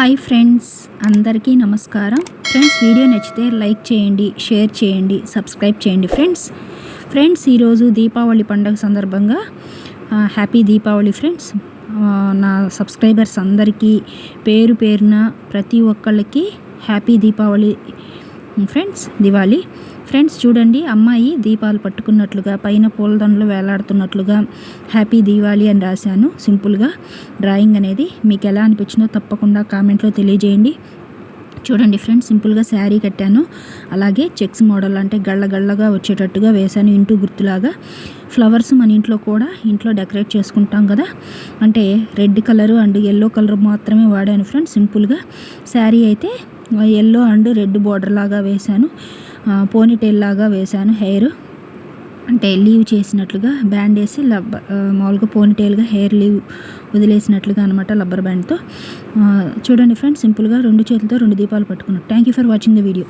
Hi friends, అందరికీ నమస్కారం. Friends, video నచ్చితే లైక్ చేయండి, షేర్ చేయండి, సబ్స్క్రైబ్ చేయండి. ఫ్రెండ్స్ ఈరోజు దీపావళి పండుగ సందర్భంగా హ్యాపీ దీపావళి ఫ్రెండ్స్. నా సబ్స్క్రైబర్స్ అందరికీ పేరు పేరున ప్రతి ఒక్కళ్ళకి హ్యాపీ దీపావళి దివాళీ ఫ్రెండ్స్. చూడండి, అమ్మాయి దీపాలు పట్టుకున్నట్లుగా పైన పూలదండలు వేలాడుతున్నట్లుగా హ్యాపీ దీవాళి అని రాశాను. సింపుల్గా డ్రాయింగ్ అనేది మీకు ఎలా అనిపించిందో తప్పకుండా కామెంట్లో తెలియజేయండి. చూడండి ఫ్రెండ్స్, సింపుల్గా శారీ కట్టాను. అలాగే చెక్స్ మోడల్ అంటే గళ్ళగా వచ్చేటట్టుగా వేశాను. ఇంటూ గుర్తులాగా ఫ్లవర్స్ మన ఇంట్లో డెకరేట్ చేసుకుంటాం కదా, అంటే red colour and yellow colour మాత్రమే వాడాను ఫ్రెండ్స్. సింపుల్గా శారీ అయితే ఎల్లో అండ్ రెడ్ బోర్డర్ లాగా వేశాను. పోనీటైల్ లాగా వేశాను. హెయిర్ అంటే లీవ్ చేసినట్లుగా బ్యాండ్ వేసి మామూలుగా పోనీటైల్గా హెయిర్ లీవ్ వదిలేసినట్లుగా అనమాట, రబ్బర్ బ్యాండ్తో. చూడండి ఫ్రెండ్స్, సింపుల్గా 2 చేతులతో 2 దీపాలు పట్టుకున్నాను. Thank you for watching the video.